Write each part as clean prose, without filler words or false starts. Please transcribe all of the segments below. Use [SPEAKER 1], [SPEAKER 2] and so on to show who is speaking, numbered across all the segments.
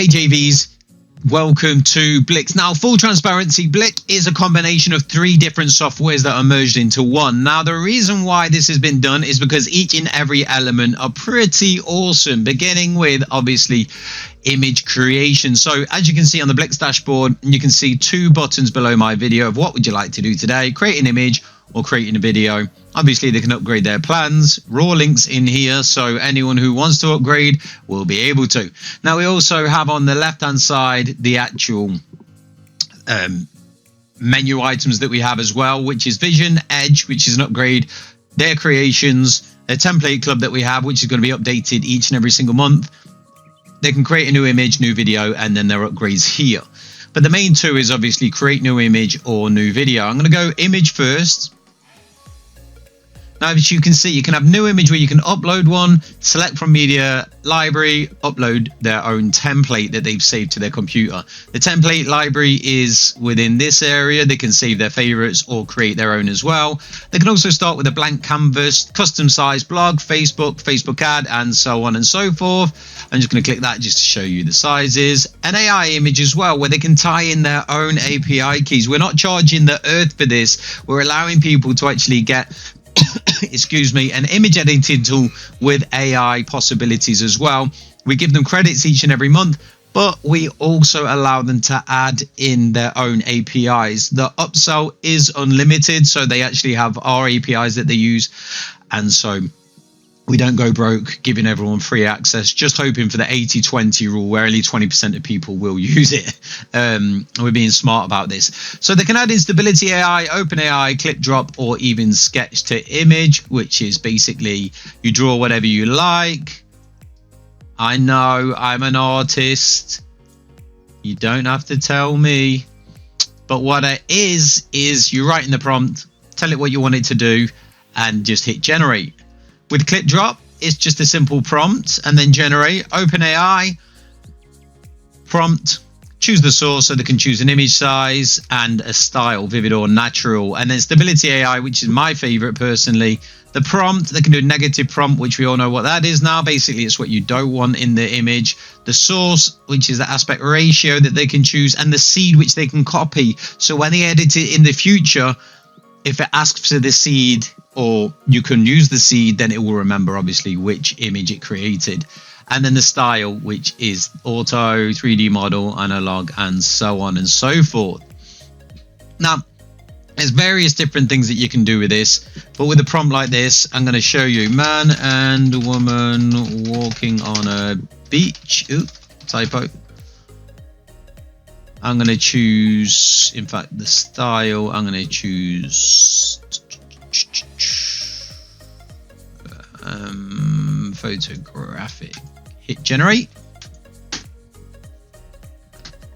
[SPEAKER 1] Hey JVs, welcome to Blyx. Now, full transparency, Blyx is a combination of 3 different softwares that are merged into one. Now, the reason why this has been done is because each and every element are pretty awesome, beginning with obviously image creation. So as you can see on the Blyx dashboard, you can see 2 buttons below my video of what would you like to do today, create an image or creating a video. Obviously they can upgrade their plans, raw links in here, so anyone who wants to upgrade will be able to. Now we also have on the left hand side the actual menu items that we have as well, which is Vision, Edge, which is an upgrade, their creations, a template club that we have, which is going to be updated each and every single month. They can create a new image, new video, and then their upgrades here. But the main 2 is obviously create new image or new video. I'm going to go image first. Now, as you can see, you can have new image where you can upload one, select from media library, upload their own template that they've saved to their computer. The template library is within this area. They can save their favorites or create their own as well. They can also start with a blank canvas, custom size blog, Facebook ad, and so on and so forth. I'm just going to click that just to show you the sizes. An AI image as well, where they can tie in their own API keys. We're not charging the earth for this. We're allowing people to actually get excuse me, an image editing tool with AI possibilities as well. We give them credits each and every month, but we also allow them to add in their own APIs. The upsell is unlimited, so they actually have our APIs that they use, and so we don't go broke giving everyone free access, just hoping for the 80-20 rule where only 20% of people will use it. We're being smart about this. So they can add in Stability AI, Open AI, Clip Drop, or even Sketch to Image, which is basically you draw whatever you like. I know I'm an artist. You don't have to tell me. But what it is you write in the prompt, tell it what you want it to do, and just hit generate. With Clip Drop, it's just a simple prompt and then generate. OpenAI, prompt, choose the source so they can choose an image size and a style, vivid or natural. And then Stability AI, which is my favorite personally. The prompt, they can do a negative prompt, which we all know what that is now. Basically, it's what you don't want in the image. The source, which is the aspect ratio that they can choose, and the seed, which they can copy. So when they edit it in the future, if it asks for the seed, or you can use the seed, then it will remember obviously which image it created. And then the style, which is auto, 3D model, analog, and so on and so forth. Now, there's various different things that you can do with this, but with a prompt like this, I'm going to show you man and woman walking on a beach. Ooh, typo. I'm going to choose, in fact, the style, I'm going to choose photographic. Hit generate.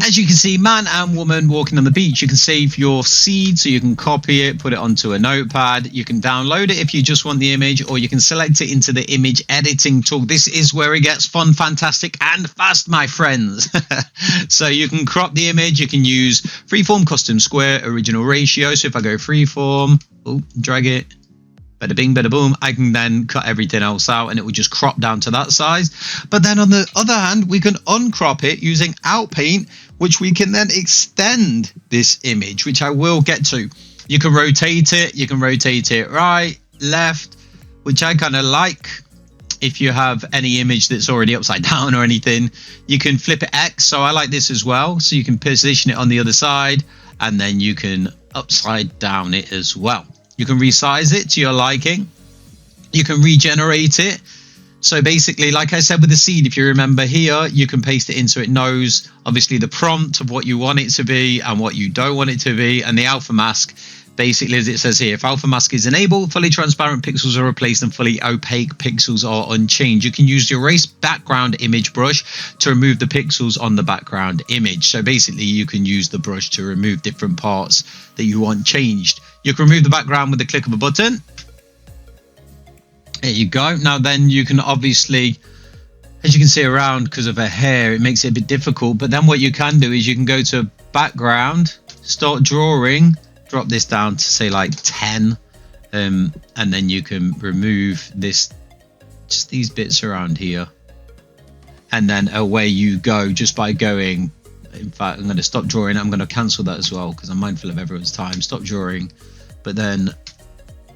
[SPEAKER 1] As you can see, man and woman walking on the beach. You can save your seed, so you can copy it, put it onto a notepad. You can download it if you just want the image, or you can select it into the image editing tool. This is where it gets fun, fantastic, and fast, my friends. So you can crop the image. You can use freeform, custom, square, original ratio. So if I go freeform, drag it, bada bing, bada boom, I can then cut everything else out and it will just crop down to that size. But then on the other hand, we can uncrop it using Outpaint, which we can then extend this image, which I will get to. You can rotate it. You can rotate it right, left, which I kind of like. If you have any image that's already upside down or anything, you can flip it X. So I like this as well. So you can position it on the other side and then you can upside down it as well. You can resize it to your liking. You can regenerate it. So basically, like I said with the seed, if you remember here, you can paste it in so it knows obviously the prompt of what you want it to be and what you don't want it to be. And the alpha mask, basically, as it says here, if alpha mask is enabled, fully transparent pixels are replaced and fully opaque pixels are unchanged. You can use the erase background image brush to remove the pixels on the background image. So basically, you can use the brush to remove different parts that you want changed. You can remove the background with the click of a button. There you go. Now then you can obviously, as you can see around, because of her hair, it makes it a bit difficult. But then what you can do is you can go to background, start drawing, drop this down to say like 10. And then you can remove this, just these bits around here. and then away you go just by going. In fact, I'm going to stop drawing. I'm going to cancel that as well because I'm mindful of everyone's time. Stop drawing, but then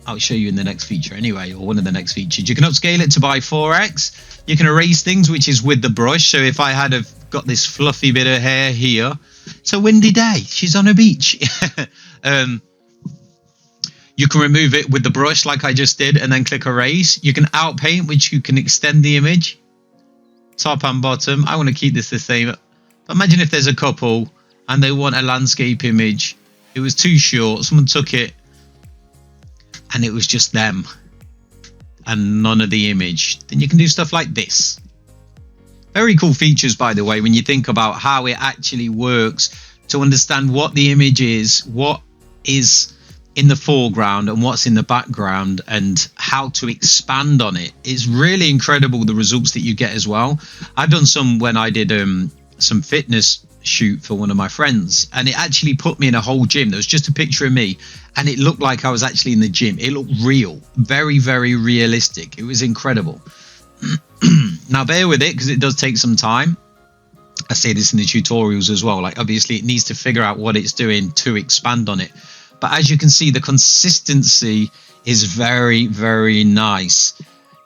[SPEAKER 1] I'll show you in the next feature anyway, or one of the next features. You can upscale it to by 4x. You can erase things, which is with the brush. So if I had have got this fluffy bit of hair here, it's a windy day, she's on a beach. You can remove it with the brush like I just did and then click erase. You can outpaint, which you can extend the image, top and bottom. I want to keep this the same. But imagine if there's a couple and they want a landscape image. It was too short, someone took it and it was just them and none of the image. Then you can do stuff like this. Very cool features, by the way, when you think about how it actually works to understand what the image is, what is in the foreground and what's in the background, and how to expand on it. It's really incredible the results that you get as well. I've done some when I did some fitness shoot for one of my friends, and it actually put me in a whole gym. There was just a picture of me and it looked like I was actually in the gym. It looked real, very, very realistic. It was incredible. Now bear with it because it does take some time. I say this in the tutorials as well. Like, obviously it needs to figure out what it's doing to expand on it. But as you can see, the consistency is very, very nice.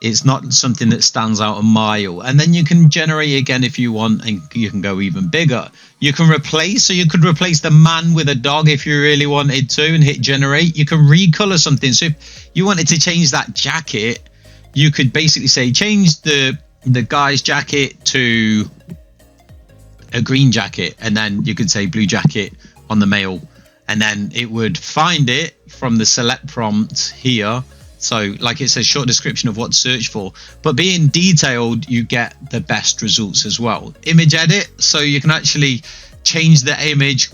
[SPEAKER 1] It's not something that stands out a mile. And then you can generate again if you want, and you can go even bigger. You can replace, so you could replace the man with a dog if you really wanted to and hit generate. You can recolor something. So if you wanted to change that jacket, you could basically say change the guy's jacket to a green jacket, and then you could say blue jacket on the male. And then it would find it from the select prompt here. So like it says, short description of what to search for. But being detailed, you get the best results as well. Image edit, so you can actually change the image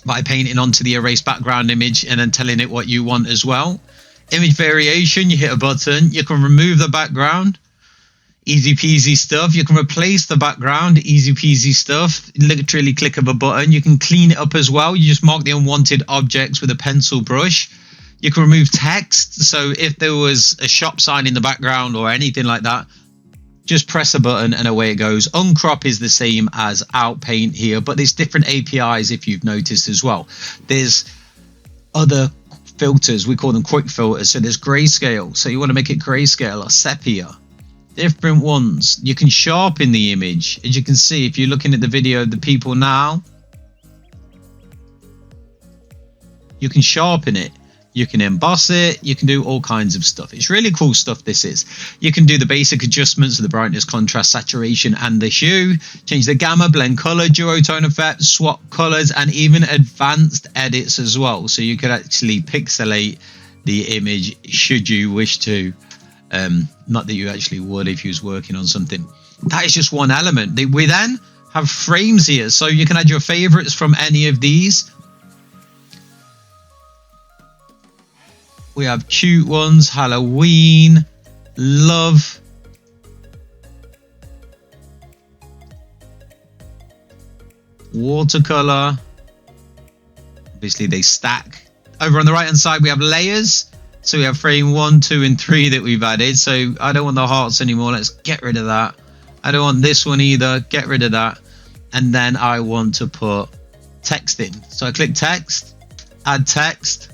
[SPEAKER 1] by painting onto the erase background image and then telling it what you want as well. Image variation, you hit a button. You can remove the background. Easy peasy stuff. You can replace the background, easy peasy stuff. Literally click of a button. You can clean it up as well. You just mark the unwanted objects with a pencil brush. You can remove text. So if there was a shop sign in the background or anything like that, just press a button and away it goes. Uncrop is the same as outpaint here, but there's different APIs if you've noticed as well. There's other filters, we call them quick filters. So there's grayscale. So you want to make it grayscale or sepia. Different ones. You can sharpen the image. As you can see, if you're looking at the video of the people now, you can sharpen it. You can emboss it. You can do all kinds of stuff. It's really cool stuff, this is. You can do the basic adjustments of the brightness, contrast, saturation, and the hue. Change the gamma, blend color, duotone effect, swap colors, and even advanced edits as well. So you could actually pixelate the image should you wish to. Not that you actually would if you was working on something. That is just one element. We then have frames here, so you can add your favorites from any of these. We have cute ones, Halloween, love, watercolor. Obviously they stack. Over on the right hand side we have layers. So we have frame 1, 2, and 3 that we've added. So I don't want the hearts anymore. Let's get rid of that. I don't want this one either. Get rid of that. And then I want to put text in. So I click text, add text.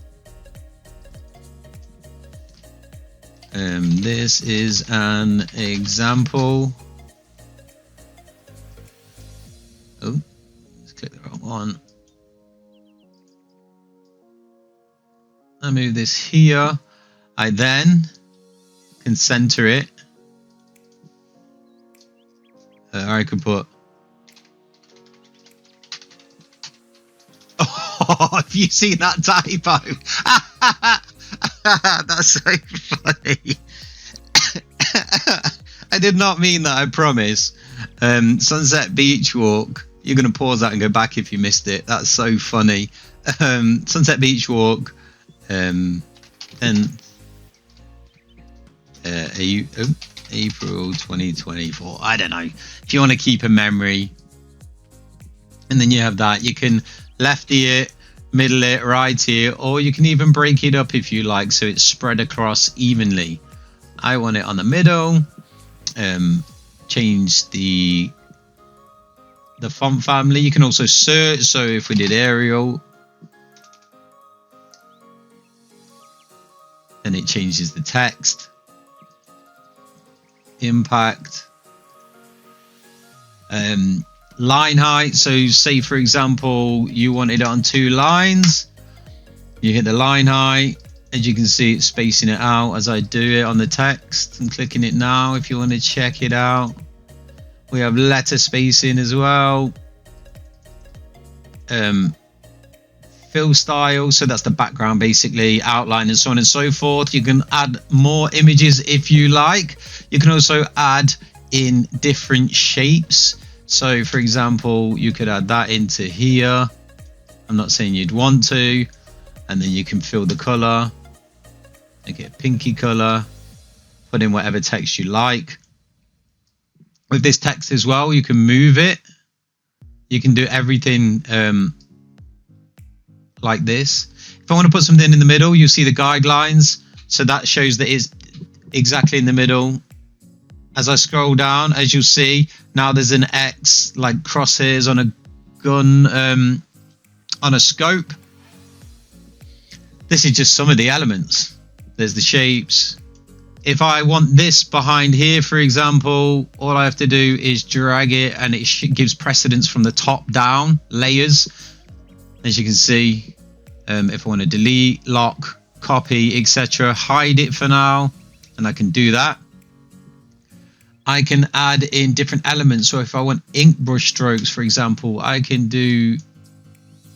[SPEAKER 1] This is an example. Oh, let's click the wrong one. I move this here. I then can center it. Or I could put. Oh, have you seen that typo? That's so funny. I did not mean that, I promise. Sunset Beach Walk. You're going to pause that and go back if you missed it. That's so funny. Sunset Beach Walk. And April 2024. I don't know if you want to keep a memory. And then you have that. You can lefty it, middle it, right here, or you can even break it up if you like, so it's spread across evenly. I want it on the middle. change the font family. You can also search. So if we did Arial, then it changes the text. Impact. Line height. So say for example you wanted it on 2 lines, you hit the line height. As you can see, it's spacing it out as I do it on the text. I'm clicking it now if you want to check it out. We have letter spacing as well. Fill style, so that's the background basically, outline and so on and so forth. You can add more images if you like. You can also add in different shapes. So for example, you could add that into here. I'm not saying you'd want to. And then you can fill the color, make it a pinky color, put in whatever text you like. With this text as well, you can move it. You can do everything like this. If I want to put something in the middle, you see the guidelines. So that shows that it's exactly in the middle. As I scroll down, as you'll see, now there's an X, like crosshairs on a gun, on a scope. This is just some of the elements. There's the shapes. If I want this behind here, for example, all I have to do is drag it and it gives precedence from the top down layers. As you can see, if I want to delete, lock, copy, etc., hide it for now, and I can do that. I can add in different elements. So if I want ink brush strokes, for example, I can do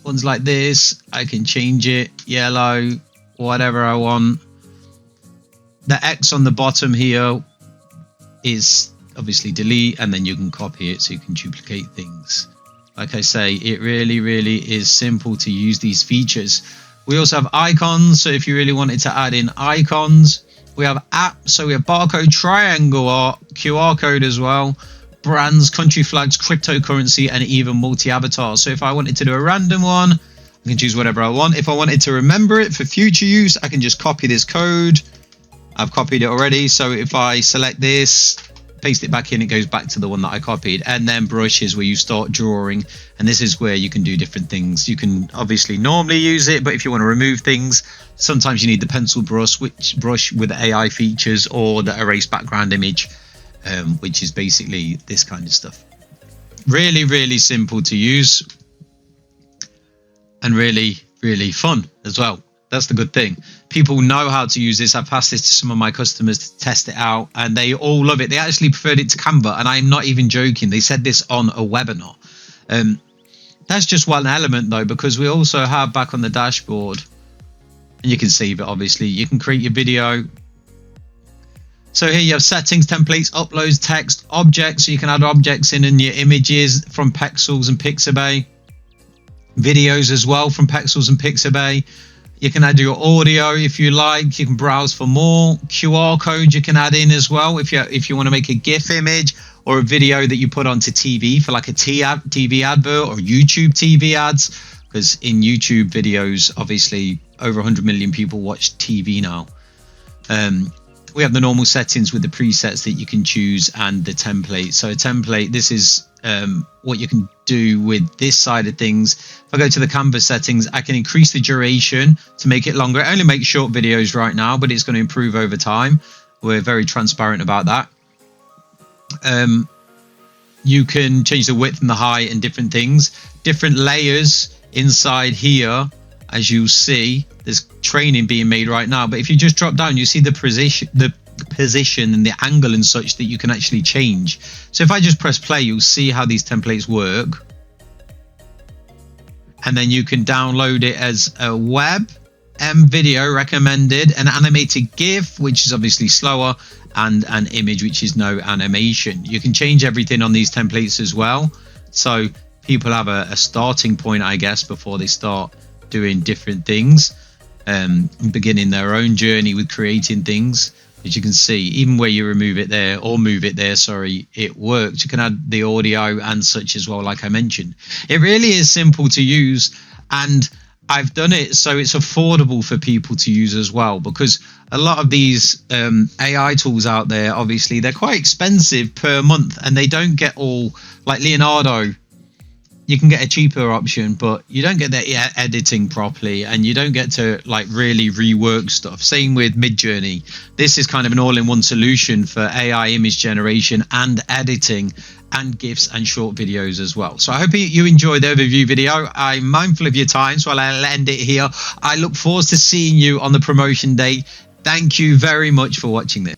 [SPEAKER 1] ones like this. I can change it yellow, whatever I want. The X on the bottom here is obviously delete, and then you can copy it so you can duplicate things. Like I say, it really is simple to use these features. We also have icons. So if you really wanted to add in icons, we have apps. So we have barcode, triangle art, QR code as well, brands, country flags, cryptocurrency, and even multi-avatar. So if I wanted to do a random one, I can choose whatever I want. If I wanted to remember it for future use, I can just copy this code. I've copied it already. So if I select this, paste it back in, it goes back to the one that I copied. And then brush is where you start drawing, and this is where you can do different things. You can obviously normally use it, but if you want to remove things, sometimes you need the pencil brush, which brush with AI features, or the erase background image, which is basically this kind of stuff. Really simple to use, and really fun as well. That's the good thing. People know how to use this. I've passed this to some of my customers to test it out, and they all love it. They actually preferred it to Canva, and I'm not even joking. They said this on a webinar. That's just one element though, because we also have back on the dashboard, and you can save it obviously. You can create your video. So here you have settings, templates, uploads, text, objects. So you can add objects in your images from Pexels and Pixabay. Videos as well from Pexels and Pixabay. You can add your audio if you like. You can browse for more. QR code you can add in as well if you want to make a GIF image or a video that you put onto TV for like a TV advert or YouTube TV ads. Because in YouTube videos, obviously over 100 million people watch TV now. We have the normal settings with the presets that you can choose and the template. So a template, this is what you can do with this side of things. If I go to the canvas settings, I can increase the duration to make it longer. It only makes short videos right now, but it's going to improve over time. We're very transparent about that. You can change the width and the height and different things. Different layers inside here. As you see, there's training being made right now. But if you just drop down, you see the position and the angle and such that you can actually change. So if I just press play, you'll see how these templates work. And then you can download it as a web video recommended, an animated GIF, which is obviously slower, and an image, which is no animation. You can change everything on these templates as well. So people have a starting point, I guess, before they start doing different things, beginning their own journey with creating things. As you can see, even where you remove it there or move it there, sorry, it works. You can add the audio and such as well, like I mentioned. It really is simple to use, and I've done it so it's affordable for people to use as well, because a lot of these AI tools out there, obviously, they're quite expensive per month, and they don't get all, like Leonardo. You can get a cheaper option, but you don't get the editing properly, and you don't get to like really rework stuff. Same with Midjourney. This is kind of an all-in-one solution for AI image generation and editing and GIFs and short videos as well. So I hope you enjoyed the overview video. I'm mindful of your time, so I'll end it here. I look forward to seeing you on the promotion day. Thank you very much for watching this.